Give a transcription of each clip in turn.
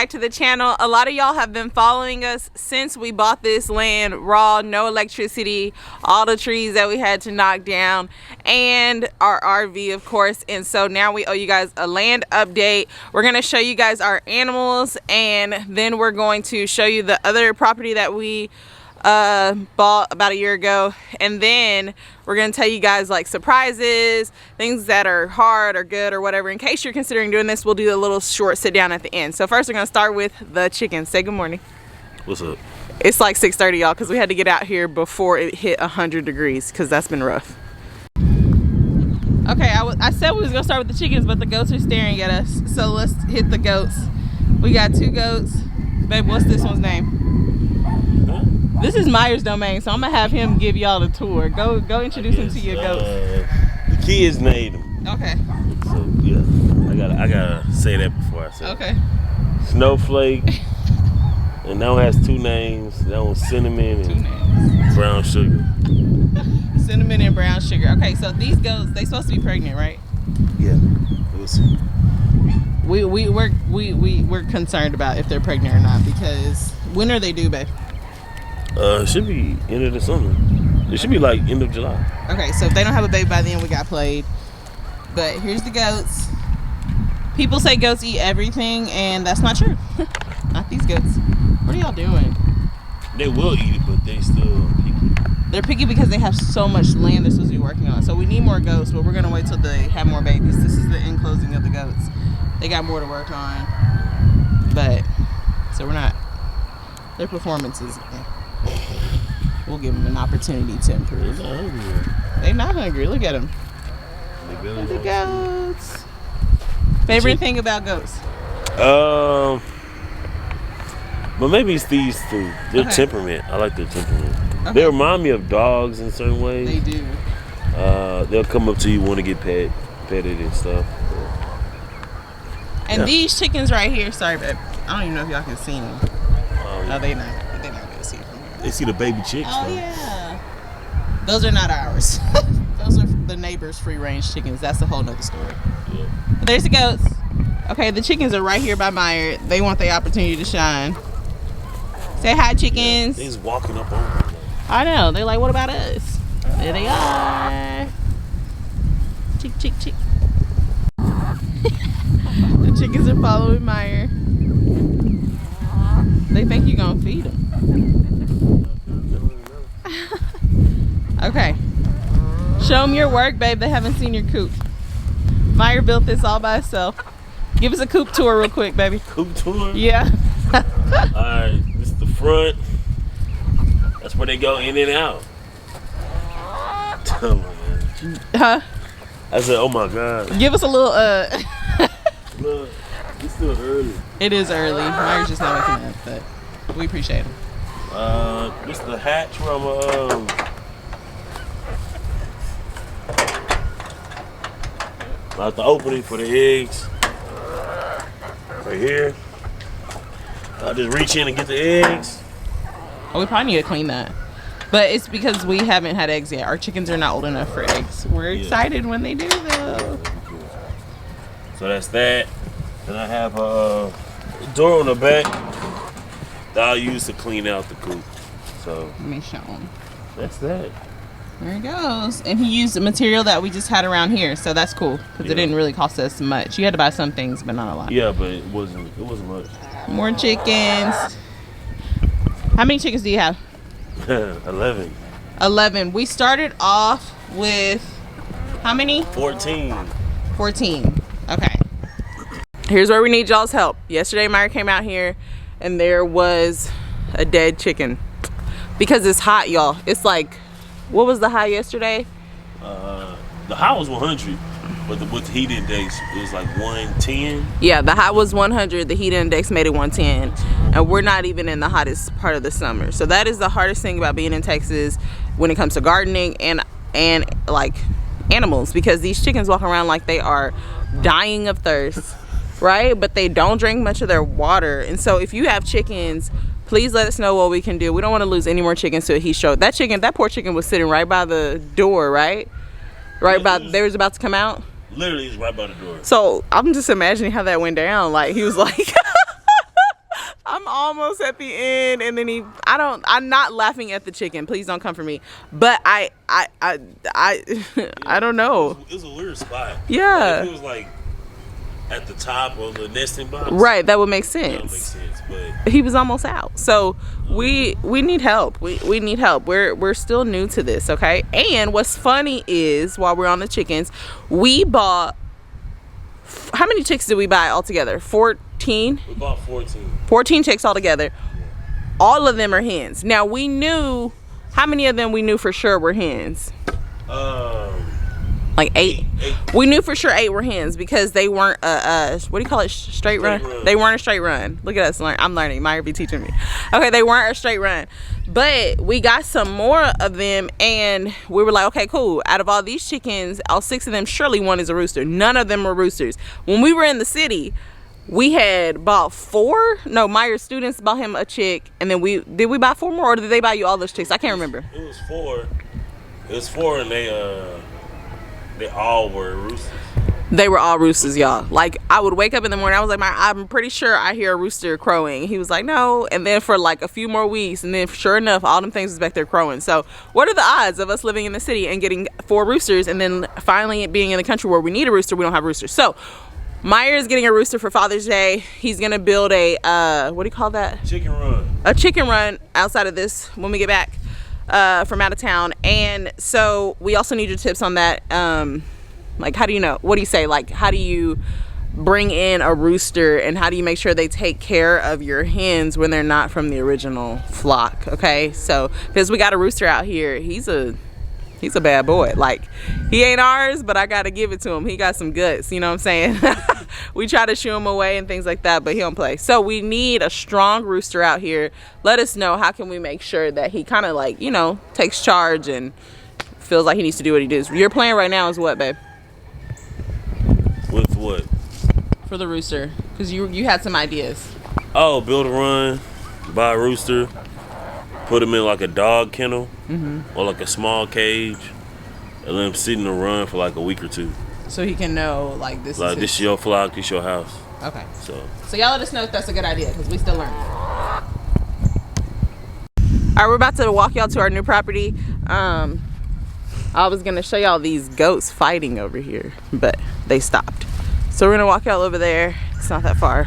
Back to the channel. A lot of y'all have been following us since we bought this land raw, no electricity, all the trees that we had to knock down, and our RV, of course. And so now we owe you guys a land update. We're going to show you guys our animals, and then we're going to show you the other property that we bought about a year ago, and then we're gonna tell you guys like surprises, things that are hard or good or whatever. In case you're considering doing this, we'll do a little short sit down at the end. So first we're gonna start with the chickens. Say good morning. What's up? It's like 6:30, y'all, because we had to get out here before it hit 100 degrees because that's been rough. Okay, I said we was gonna start with the chickens, but the goats are staring at us, so let's hit the goats. We got 2 goats. Babe, what's this one's name? This is Meyer's domain, so I'm gonna have him give y'all the tour. Go introduce him to your goats. The kids named him. Okay. So yeah, I gotta say that before I say it. Okay. Snowflake, and that one has 2 names. That one's Cinnamon and Brown Sugar. Cinnamon and Brown Sugar. Okay, so these goats, they supposed to be pregnant, right? Yeah. We'll see. We're concerned about if they're pregnant or not, because when are they due, babe? It should be end of the summer. It should be like end of July. Okay, so if they don't have a baby by then, we got played. But here's the goats. People say goats eat everything, and that's not true. Not these goats. What are y'all doing? They will eat it, but they still picky. They're picky because they have so much land they're supposed to be working on. So we need more goats, but we're gonna wait till they have more babies. This is the enclosing of the goats. They got more to work on, but so we're not. Their performances. We'll give them an opportunity to improve. They're not hungry. Look at them. Look at the goats. Favorite thing about goats? But maybe it's these 2. Their temperament. I like their temperament. Okay. They remind me of dogs in certain ways. They do. They'll come up to you, want to get petted and stuff. And these chickens right here, sorry, babe. I don't even know if y'all can see them. No, they not gonna see them. They see the baby chicks. Oh, though. yeah. Those are not ours. Those are the neighbors' free-range chickens. That's a whole nother story. Yeah. But there's the goats. Okay, the chickens are right here by Meyer. They want the opportunity to shine. Say hi, chickens. Yeah, they's walking up on them. I know. They're like, what about us? There they are. Chick, chick, chick. The chickens are following Meyer. They think you're gonna feed them. Okay. Show them your work, babe. They haven't seen your coop. Meyer built this all by himself. Give us a coop tour real quick, baby. Coop tour? Yeah. Alright, this is the front. That's where they go in and out. Oh, man. Huh? I said, oh my God. Give us a little, Look, it's still early. It is early. Meyer's just not waking up, but we appreciate him. This is the hatch where I'm about the opening for the eggs. Right here. I'll just reach in and get the eggs. Oh, we probably need to clean that. But it's because we haven't had eggs yet. Our chickens are not old enough for eggs. We're excited when they do, though. So that's that. Then I have a door on the back that I'll use to clean out the coop. So let me show him. That's that. There he goes. And he used the material that we just had around here, so that's cool because it didn't really cost us much. You had to buy some things, but not a lot. Yeah, but it wasn't much. More chickens. How many chickens do you have? 11. 11. We started off with how many? 14. 14. Okay. Here's where we need y'all's help. Yesterday, Meyer came out here and there was a dead chicken because it's hot, y'all. It's like, what was the high yesterday? The high was 100, but with the heat index, it was like 110. Yeah, the high was 100. The heat index made it 110, and we're not even in the hottest part of the summer. So that is the hardest thing about being in Texas when it comes to gardening and like animals, because these chickens walk around like they are dying of thirst, right? But they don't drink much of their water. And so if you have chickens, please let us know what we can do. We don't want to lose any more chickens to a heat stroke. That poor chicken was sitting right by the door, right? Right by, they was about to come out. Literally, it's right by the door. So I'm just imagining how that went down. Like, he was like, almost at the end, and then I'm not laughing at the chicken. Please don't come for me. But I don't know. It was a weird spot. Yeah. Like, it was like at the top of the nesting box. Right, that would make sense. That would make sense, but he was almost out. So we need help. We need help. We're still new to this, okay? And what's funny is, while we're on the chickens, we bought, how many chicks did we buy altogether? 14? We bought 14. 14 chicks altogether. Yeah. All of them are hens. Now we knew, how many of them we knew for sure were hens? Like 8. We knew for sure 8 were hens because they weren't what do you call it? Straight run? They weren't a straight run. Look at us. I'm learning. Maya be teaching me. Okay, they weren't a straight run. But we got some more of them, and we were like, okay, cool. Out of all these chickens, all 6 of them, surely one is a rooster. None of them were roosters. When we were in the city, we had bought 4. No, Meyer's students bought him a chick, and then did we buy 4 more, or did they buy you all those chicks? I can't remember. It was 4. It was 4, and they all were roosters. They were all roosters, y'all. Like, I would wake up in the morning, I was like, I'm pretty sure I hear a rooster crowing. He was like, no. And then for like a few more weeks, and then sure enough, all them things was back there crowing. So what are the odds of us living in the city and getting 4 roosters, and then finally being in the country where we need a rooster, we don't have roosters? So Meyer is getting a rooster for Father's Day. He's gonna build a what do you call that? Chicken run. A chicken run outside of this when we get back from out of town. And so we also need your tips on that. Like, how do you know? What do you say? Like, how do you bring in a rooster, and how do you make sure they take care of your hens when they're not from the original flock? Okay, so because we got a rooster out here, he's a bad boy. Like, he ain't ours, but I gotta give it to him. He got some guts, you know what I'm saying? We try to shoo him away and things like that, but he don't play. So we need a strong rooster out here. Let us know, how can we make sure that he kind of, like, you know, takes charge and feels like he needs to do what he does. Your plan right now is what, babe? With what? For the rooster, because you had some ideas. Oh, build a run, buy a rooster, put him in like a dog kennel, or like a small cage, and let him sit in the run for like a week or 2. So he can know, like, this is your flock, this your house. Okay. So y'all let us know if that's a good idea, because we still learn. All right, we're about to walk y'all to our new property. I was gonna show y'all these goats fighting over here, but they stopped. So we're gonna walk y'all over there. It's not that far.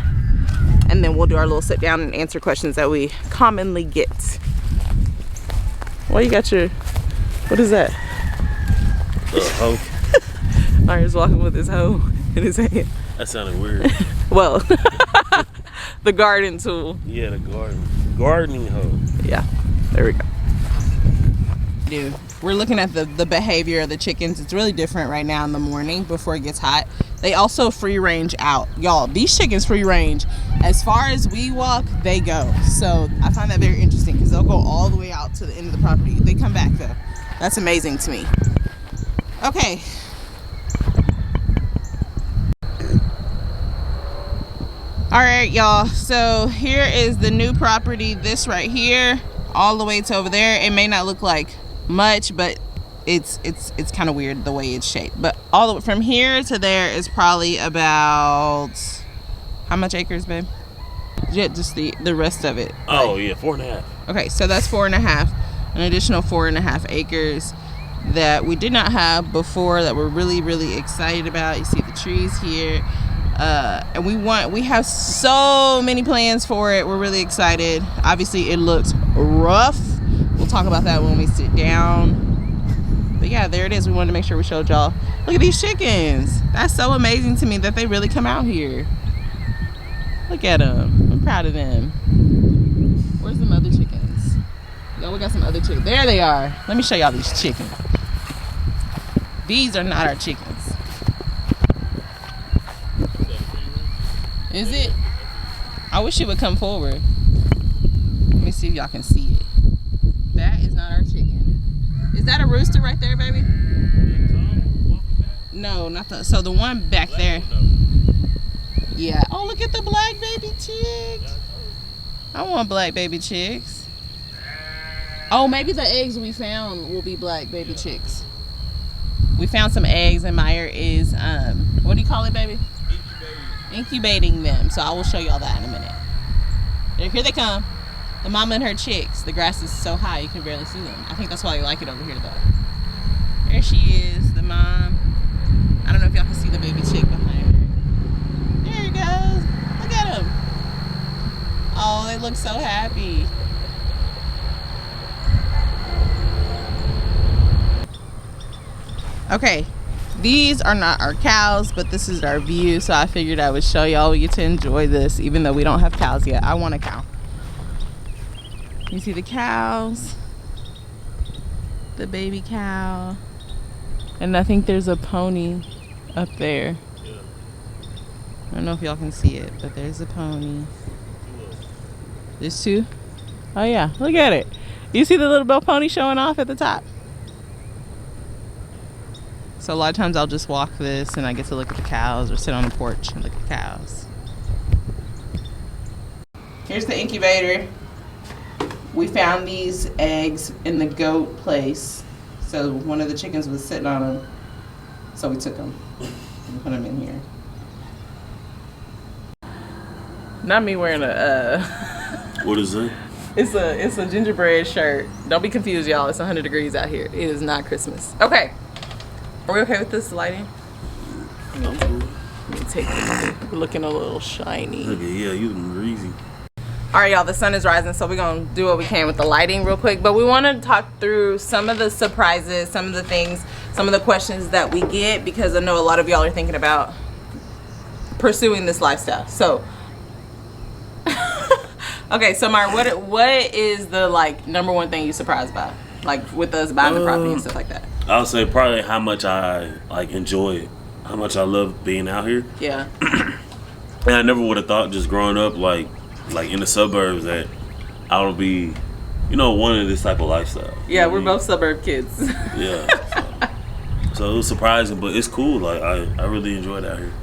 And then we'll do our little sit down and answer questions that we commonly get. Well, you got your, what is that? hoe. Myers walking with his hoe in his hand. That sounded weird. Well, the garden tool. Yeah, the gardening hoe. Yeah, there we go. Dude, we're looking at the behavior of the chickens. It's really different right now in the morning before it gets hot. They also free range out. Y'all, these chickens free range. As far as we walk, they go. So I find that very interesting, because they'll go all the way out to the end of the property. They come back though. That's amazing to me. Okay. All right, y'all. So here is the new property. This right here, all the way to over there. It may not look like much, but it's kind of weird the way it's shaped. But all the way from here to there is probably about, how much acres, babe? Yeah, just the rest of it. Oh, yeah, 4.5. Okay, so that's 4.5, an additional 4.5 acres that we did not have before, that we're really, really excited about. You see the trees here. And we have so many plans for it. We're really excited. Obviously it looks rough. We'll talk about that when we sit down. But yeah, there it is. We wanted to make sure we showed y'all. Look at these chickens. That's so amazing to me that they really come out here. Look at them. I'm proud of them. Where's the other chickens? Yo, we got some other chickens. There they are. Let me show y'all these chickens. These are not our chickens. Is it? I wish it would come forward. Let me see if y'all can see it. That is not our chicken. Is that a rooster right there, baby? No, not the. So the one back there. Yeah. Oh, look at the black baby chicks. I want black baby chicks. Oh, maybe the eggs we found will be black baby chicks. We found some eggs, and Meyer is what do you call it, baby? Incubating them. So I will show y'all that in a minute. They're Here they come. The mama and her chicks. The grass is so high you can barely see them. I think that's why they like it over here, though. There she is, the mom. I don't know if y'all can see the baby chick behind her. There he goes. Look at him. Oh, they look so happy. Okay, these are not our cows, but this is our view, so I figured I would show y'all. We get to enjoy this even though we don't have cows yet. I want a cow. You see the cows, the baby cow, and I think there's a pony up there. I don't know if y'all can see it, but there's a pony. There's two? Oh yeah, look at it. You see the little bell pony showing off at the top? So a lot of times I'll just walk this and I get to look at the cows or sit on the porch and look at the cows. Here's the incubator. We found these eggs in the goat place. So one of the chickens was sitting on them. So we took them and put them in here. Not me wearing a What is it? It's a gingerbread shirt. Don't be confused, y'all. It's 100 degrees out here. It is not Christmas. Okay. Are we okay with this lighting? I'm cool. Let me take this. We're looking a little shiny. Look at, yeah, you looking greasy. All right, y'all, the sun is rising, so we're going to do what we can with the lighting real quick. But we want to talk through some of the surprises, some of the things, some of the questions that we get, because I know a lot of y'all are thinking about pursuing this lifestyle. So, okay, so Mar, what is the, like, number one thing you're surprised by? Like, with us buying the property and stuff like that? I would say probably how much I like enjoy it, how much I love being out here. Yeah. And I never would have thought just growing up like in the suburbs that I would be, wanting this type of lifestyle. Yeah, we're both suburb kids. Yeah. So it was surprising, but it's cool. Like I really enjoyed out here.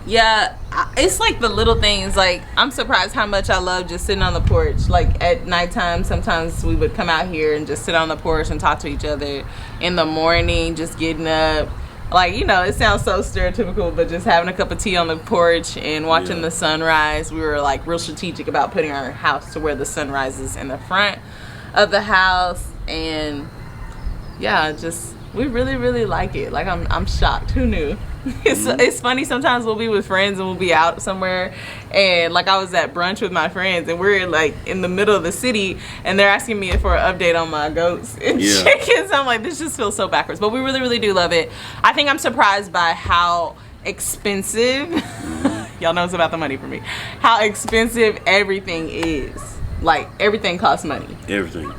Yeah, it's like the little things. Like, I'm surprised how much I love just sitting on the porch. Like, at nighttime, sometimes we would come out here and just sit on the porch and talk to each other. In the morning, just getting up. Like, it sounds so stereotypical, but just having a cup of tea on the porch and watching the sunrise. We were, like, real strategic about putting our house to where the sun rises in the front of the house. And, yeah, just, we really, really like it. Like, I'm shocked. Who knew? It's funny, sometimes we'll be with friends and we'll be out somewhere, and like I was at brunch with my friends and we're like in the middle of the city and they're asking me for an update on my goats and chickens. I'm like, this just feels so backwards, but we really, really do love it. I think I'm surprised by how expensive y'all know it's about the money for me, how expensive everything is. Like, everything costs money. Everything.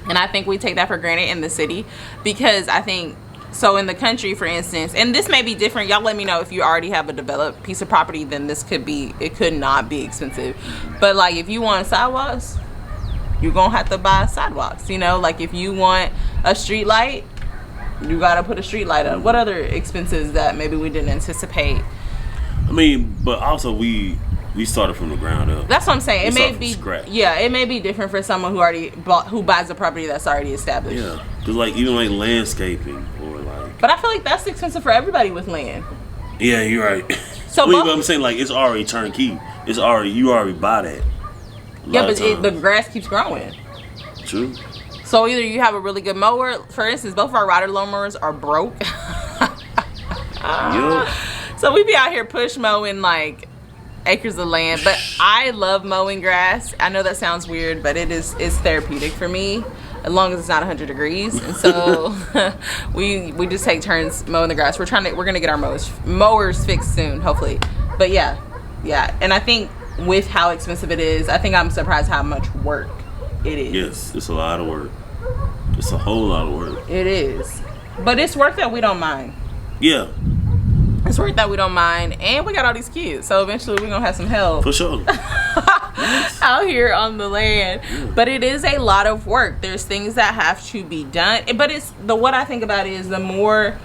And I think we take that for granted in the city, because I think, so in the country, for instance, and this may be different, y'all let me know if you already have a developed piece of property, then it could not be expensive. But like, if you want sidewalks, you're gonna have to buy sidewalks. Like if you want a street light, you gotta put a street light up. What other expenses that maybe we didn't anticipate? I mean, but also we started from the ground up. That's what I'm saying. It may be scratch. Yeah, it may be different for someone who buys a property that's already established. Yeah, because like even like landscaping or like. But I feel like that's expensive for everybody with land. Yeah, you're right. So but I'm saying, like, it's already turnkey. You already buy that. Yeah, but the grass keeps growing. True. So either you have a really good mower. For instance, both of our rider lawnmowers are broke. Yep. So we be out here push mowing like acres of land. But I love mowing grass. I know that sounds weird, but it's therapeutic for me, as long as it's not 100 degrees. And so we just take turns mowing the grass. We're gonna get our mowers fixed soon, hopefully. But yeah. And I think with how expensive it is, I think I'm surprised how much work it is. Yes, it's a lot of work. It's a whole lot of work. It is. But it's work that we don't mind. Yeah. It's work that we don't mind, and we got all these kids, so eventually we're gonna have some help. For sure. Out here on the land. Yeah. But it is a lot of work. There's things that have to be done. But what I think about it is the more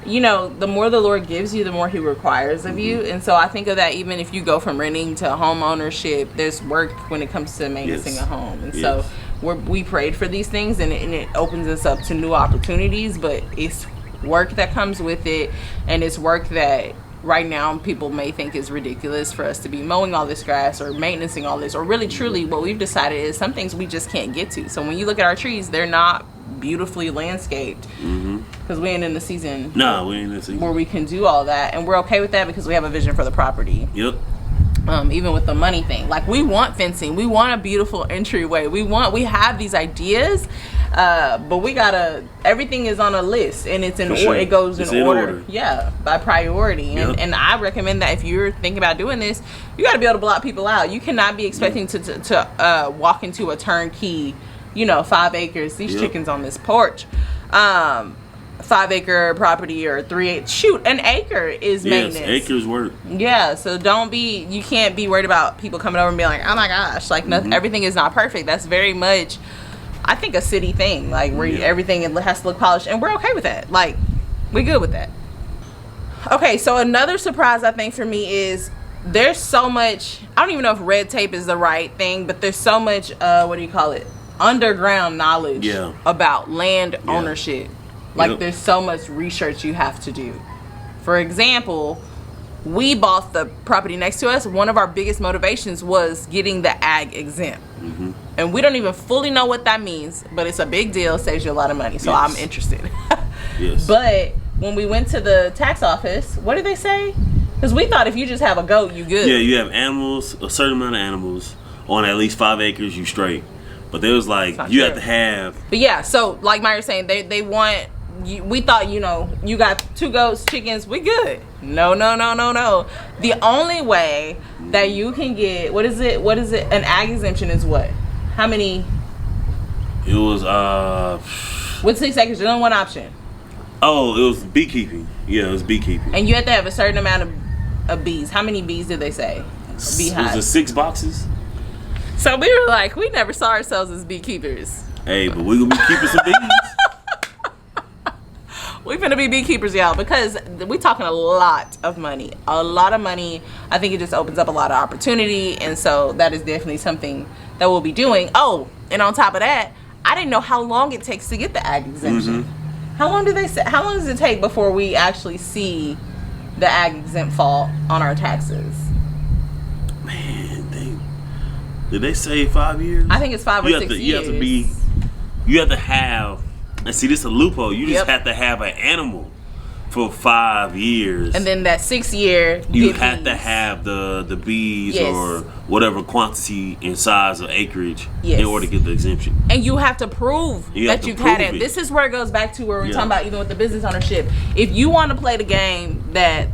the more the Lord gives you, the more He requires of you. And so I think of that even if you go from renting to home ownership, there's work when it comes to maintaining a home. And so we prayed for these things, and it opens us up to new opportunities, but it's work that comes with it, and it's work that right now people may think is ridiculous for us to be mowing all this grass or maintaining all this, or really truly what we've decided is some things we just can't get to. So when you look at our trees, they're not beautifully landscaped because we ain't in the season. No, we ain't in the season where we can do all that, and we're okay with that because we have a vision for the property. Yep. Even with the money thing, like we want fencing, we want a beautiful entryway, we have these ideas, but we gotta, everything is on a list and it's in order. It goes in order. Yeah, by priority. And I recommend that if you're thinking about doing this, you got to be able to block people out. You cannot be expecting to walk into a turnkey, 5 acres, these chickens on this porch, 5-acre property or 3 shoot, an acre is maintenance. Acres work. Yeah, so you can't be worried about people coming over and being like, oh my gosh, like nothing, everything is not perfect. That's very much, I think, a city thing, like where everything has to look polished, and we're okay with that. Like, we're good with that. Okay, so another surprise I think for me is there's so much, I don't even know if red tape is the right thing, but there's so much, underground knowledge about land ownership. Like there's so much research you have to do. For example, we bought the property next to us. One of our biggest motivations was getting the ag exempt. And we don't even fully know what that means, but it's a big deal, saves you a lot of money. So I'm interested. But when we went to the tax office, what did they say? Because we thought if you just have a goat, you good. Yeah, you have animals, a certain amount of animals on at least 5 acres, you straight. But they was like, you have to have. But yeah, so like Myra's saying, they want. We thought, you got 2 goats, chickens, we good. No. The only way that you can get, what is it? An ag exemption is what? How many? It was, with 6 acres, there's only one option. Oh, it was beekeeping. Yeah, it was beekeeping. And you have to have a certain amount of bees. How many bees did they say? Beehives. Was it 6 boxes? So we were like, we never saw ourselves as beekeepers. Hey, but we're going to be keeping some bees. We're gonna be beekeepers, y'all, because we're talking a lot of money. I think it just opens up a lot of opportunity, and so that is definitely something that we'll be doing. Oh, and on top of that, I didn't know how long it takes to get the ag exemption. How long does it take before we actually see the ag exempt fall on our taxes? Man, did they say 5 years? I think it's 5 or 6 years. You have to have. And see, this is a loophole. You just have to have an animal for 5 years. And then that 6th year, you have to have the bees or whatever quantity and size of acreage in order to get the exemption. And you have to prove that you've had it. This is where it goes back to where we're talking about even with the business ownership. If you want to play the game that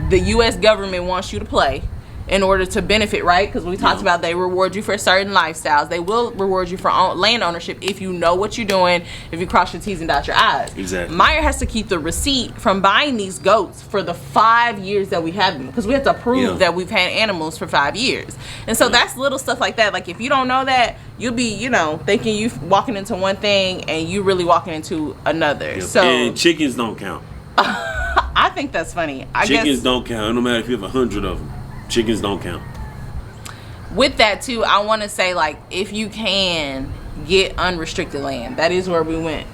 the U.S. government wants you to play, in order to benefit, right? Because we talked about they reward you for certain lifestyles. They will reward you for land ownership if you know what you're doing, if you cross your T's and dot your I's. Exactly. Meyer has to keep the receipt from buying these goats for the 5 years that we had them, because we have to prove that we've had animals for 5 years. And so that's little stuff like that. Like if you don't know that, you'll be, thinking you walking into one thing and you really walking into another. So and chickens don't count. I think that's funny. Chickens don't count, no matter if you have 100 of them. Chickens don't count. With that too, I want to say, like, if you can get unrestricted land, that is where we went.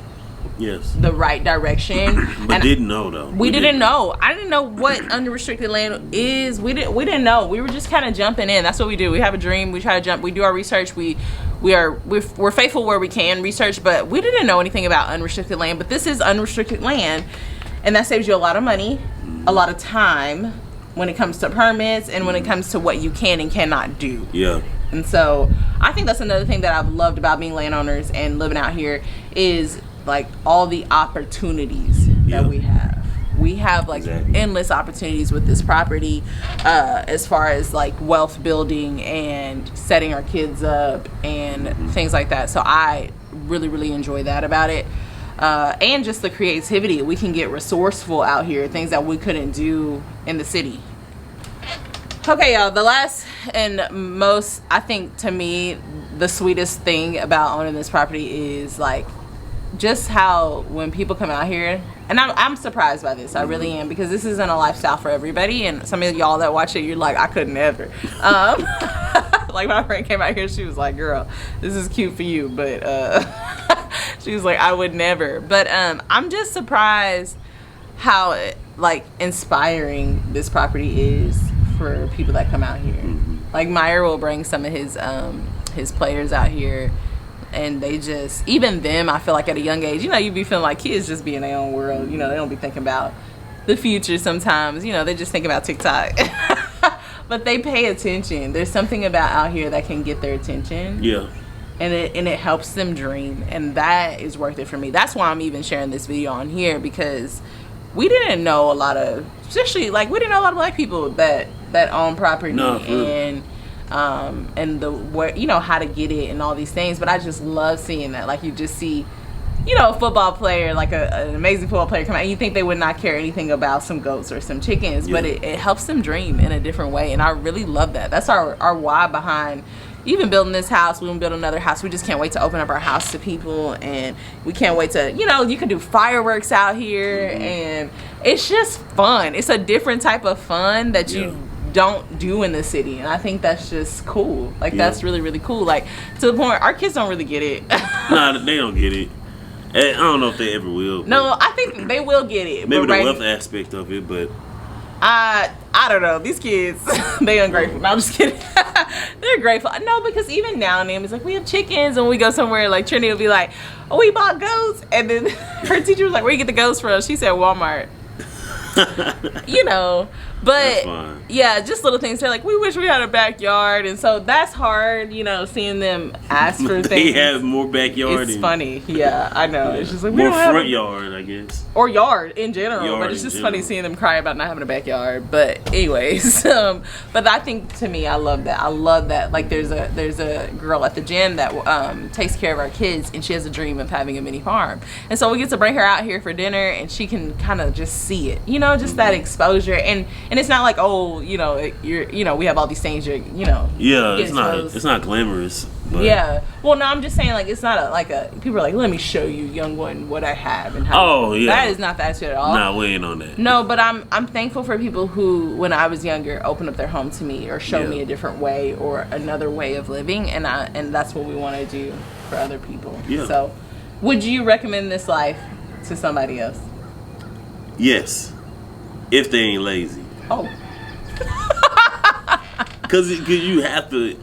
Yes. The right direction. But didn't know though. We didn't know. I didn't know what unrestricted land is. We didn't know. We were just kind of jumping in. That's what we do. We have a dream. We try to jump. We do our research. We're faithful where we can research, but we didn't know anything about unrestricted land. But this is unrestricted land, and that saves you a lot of money, a lot of time, when it comes to permits and when it comes to what you can and cannot do. Yeah. And so I think that's another thing that I've loved about being landowners and living out here is like all the opportunities that we have. We have like endless opportunities with this property as far as like wealth building and setting our kids up and things like that. So I really, really enjoy that about it. And just the creativity. We can get resourceful out here, things that we couldn't do in the city. Okay, y'all, the last and most, I think to me, the sweetest thing about owning this property is like just how when people come out here, and I'm surprised by this, I really am, because this isn't a lifestyle for everybody, and some of y'all that watch it, you're like, I could never. Like my friend came out here, she was like, girl, this is cute for you, but she was like, I would never. But I'm just surprised how like inspiring this property is for people that come out here. Like Meyer will bring some of his players out here, and they just, even them, I feel like at a young age, you know, you be feeling like kids just be in their own world. You know, they don't be thinking about the future sometimes. You know, they just think about TikTok. But they pay attention. There's something about out here that can get their attention. Yeah. And it helps them dream, and that is worth it for me. That's why I'm even sharing this video on here, because we didn't know a lot of, especially like we didn't know a lot of black people that own property and the what, you know, how to get it and all these things. But I just love seeing that. Like, you just see, you know, a football player, like an amazing football player come out, and you think they would not care anything about some goats or some chickens, but it helps them dream in a different way. And I really love that. That's our why behind even building this house. We want to build another house. We just can't wait to open up our house to people, and we can't wait to, you know, you can do fireworks out here, and it's just fun. It's a different type of fun that you don't do in the city, and I think that's just cool. Like, that's really, really cool. Like, to the point our kids don't really get it. Nah, they don't get it. I don't know if they ever will. No, I think they will get it. Maybe the wealth aspect of it, but I don't know. These kids, they ungrateful. No, I'm just kidding. They're grateful. No, because even now and then, it's like, we have chickens, and we go somewhere, like Trinity will be like, oh, we bought goats. And then her teacher was like, where you get the goats from? She said Walmart. You know, but yeah, just little things. They're like, we wish we had a backyard, and so that's hard, you know, seeing them ask for things. They have more backyard. It's funny. Yeah, I know. It's just like, more front yard, I guess, or yard in general. But it's just funny seeing them cry about not having a backyard. But anyways, but I think, to me, I love that. I love that. Like, there's a girl at the gym that takes care of our kids, and she has a dream of having a mini farm, and so we get to bring her out here for dinner, and she can kind of just see it, you know, just that exposure. And it's not like, oh, you know, you know, we have all these things, you know. Yeah, it's not glamorous. But. Yeah. Well, no, I'm just saying, like, it's not like people are like, let me show you, young one, what I have and how. Oh, yeah. That is not that shit at all. Nah, we ain't on that. No, but I'm thankful for people who, when I was younger, opened up their home to me or showed me a different way or another way of living, and that's what we want to do for other people. Yeah. So, would you recommend this life to somebody else? Yes. If they ain't lazy. Oh. Because you have to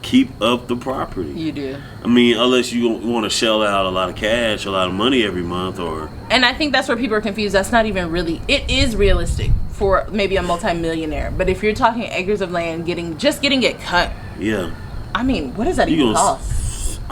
keep up the property. You do. I mean, unless you want to shell out a lot of cash, a lot of money every month, or. And I think that's where people are confused. That's not even really. It is realistic for maybe a multimillionaire, but if you're talking acres of land, getting it cut. Yeah. I mean, what does that even cost?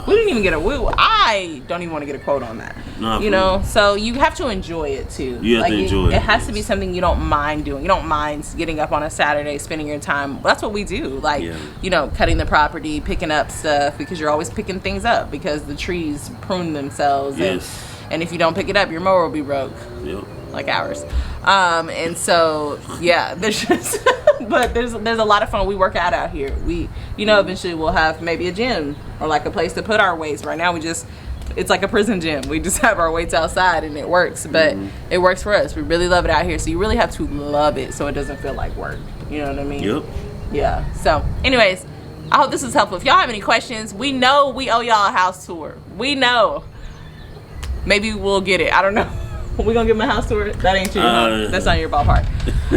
We didn't even get I don't even want to get a quote on that. You know, so you have to enjoy it too. You have to enjoy it. It has to be something you don't mind doing. You don't mind getting up on a Saturday, spending your time. That's what we do. Like, you know, cutting the property, picking up stuff, because you're always picking things up because the trees prune themselves. Yes. And if you don't pick it up, your mower will be broke. Yep. Like ours. And so, yeah, there's just, but there's a lot of fun. We work out here. We, you know, eventually we'll have maybe a gym or like a place to put our weights. Right now it's like a prison gym. We just have our weights outside, and it works, but it works for us. We really love it out here. So you really have to love it so it doesn't feel like work. You know what I mean? Yep. Yeah. So anyways, I hope this is helpful. If y'all have any questions, we know we owe y'all a house tour. We know. Maybe we'll get it. I don't know. We gonna give him a house tour? That ain't your that's not your ballpark.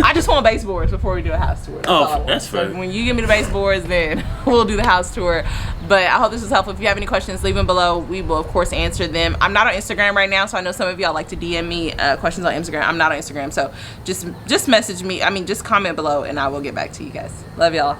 I just want baseboards before we do a house tour. That's fair. So when you give me the baseboards, then we'll do the house tour. But I hope this was helpful. If you have any questions, leave them below. We will, of course, answer them. I'm not on Instagram right now, so I know some of y'all like to DM me questions on Instagram. I'm not on Instagram, so just message me. I mean, just comment below, and I will get back to you guys. Love y'all.